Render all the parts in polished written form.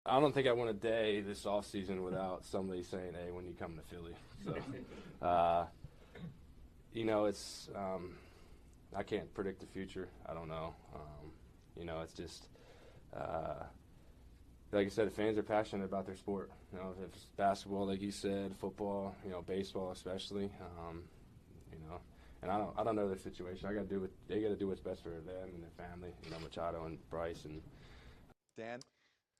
I don't think I went a day this offseason without somebody saying, hey, when you come to Philly. So, you know, it's I can't predict the future. I don't know. You know, it's just like I said, the fans are passionate about their sport. You know, if it's basketball, like you said, football, you know, baseball especially. You know, and I don't know their situation. They got to do what's best for them and their family. You know, Machado and Bryce and. Dan,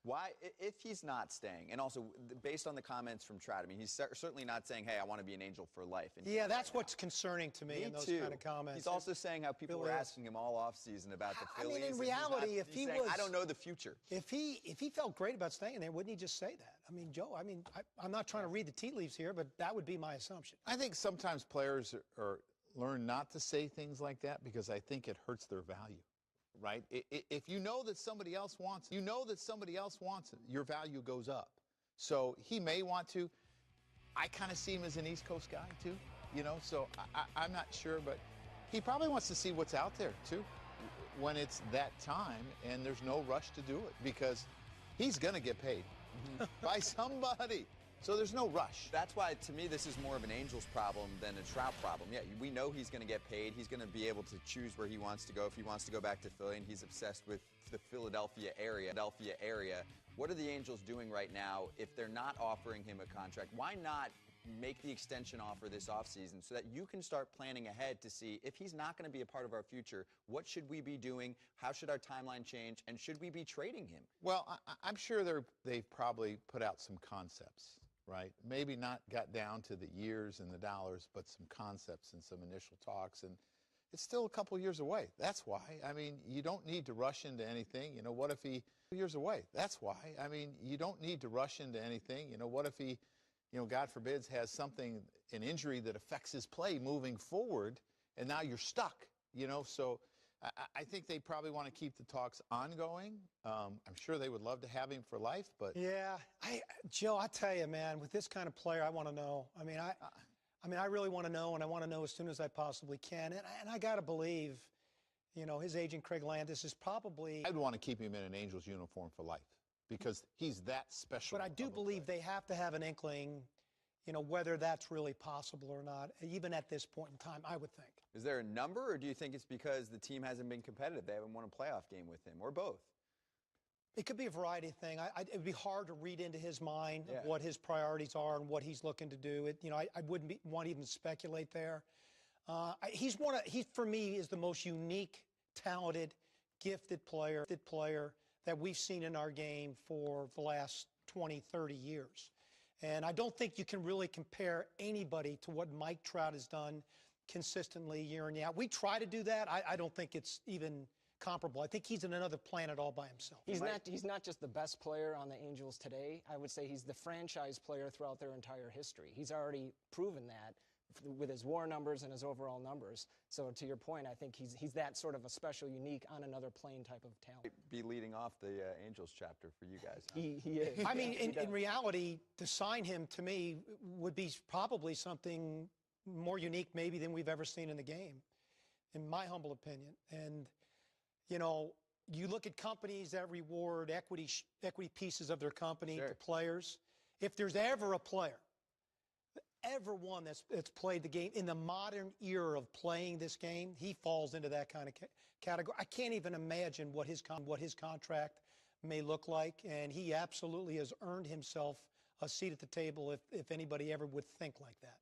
why, if he's not staying, and also based on the comments from Trout, I mean, he's certainly not saying, hey, I want to be an Angel for life. Yeah, that's what's concerning to me in those kind of comments. He's also saying how people were asking him all offseason about the Phillies. I mean, in reality, if he was, I don't know the future. If he felt great about staying there, wouldn't he just say that? I mean, Joe, I'm not trying to read the tea leaves here, but that would be my assumption. I think sometimes players learn not to say things like that because I think it hurts their value. Right? If you know that somebody else wants it, your value goes up. So he may want to. I kind of see him as an East Coast guy, too. You know, so I'm not sure, but he probably wants to see what's out there, too, when it's that time, and there's no rush to do it because he's going to get paid by somebody. So there's no rush. That's why, to me, this is more of an Angels problem than a Trout problem. Yeah, we know he's going to get paid. He's going to be able to choose where he wants to go. If he wants to go back to Philly, and he's obsessed with the Philadelphia area. What are the Angels doing right now if they're not offering him a contract? Why not make the extension offer this offseason so that you can start planning ahead to see if he's not going to be a part of our future, what should we be doing? How should our timeline change? And should we be trading him? Well, I'm sure they've probably put out some concepts. Right? Maybe not got down to the years and the dollars, but some concepts and some initial talks. And it's still a couple years away. That's why. I mean, you don't need to rush into anything. You know, what if he years away? That's why. I mean, you don't need to rush into anything. You know, what if he, you know, God forbids, has something, an injury that affects his play moving forward, and now you're stuck, you know? So I think they probably want to keep the talks ongoing. I'm sure they would love to have him for life, but yeah, Joe, I tell you, man, with this kind of player, I want to know. I mean, I really want to know, and I want to know as soon as I possibly can. And I got to believe, you know, his agent Craig Landis is probably. I'd want to keep him in an Angels uniform for life because he's that special. But I do believe they have to have an inkling, you know, whether that's really possible or not, even at this point in time, I would think. Is there a number, or do you think it's because the team hasn't been competitive? They haven't won a playoff game with him, or both? It could be a variety of things. It would be hard to read into his mind of what his priorities are and what he's looking to do. You know, I wouldn't want to even speculate there. He, for me, is the most unique, talented, gifted player that we've seen in our game for the last 20, 30 years. And I don't think you can really compare anybody to what Mike Trout has done consistently year in, year out. We try to do that. I don't think it's even comparable. I think he's in another planet all by himself. He's not just the best player on the Angels today. I would say he's the franchise player throughout their entire history. He's already proven that with his WAR numbers and his overall numbers. So to your point, I think he's that sort of a special, unique, on another plane type of talent. Be leading off the Angels chapter for you guys. Huh? He is. I mean, in reality, to sign him to me would be probably something more unique maybe than we've ever seen in the game, in my humble opinion. And, you know, you look at companies that reward equity pieces of their company to players. If there's ever a player, ever one that's played the game in the modern era of playing this game, he falls into that kind of category. I can't even imagine what his contract may look like, and he absolutely has earned himself a seat at the table if anybody ever would think like that.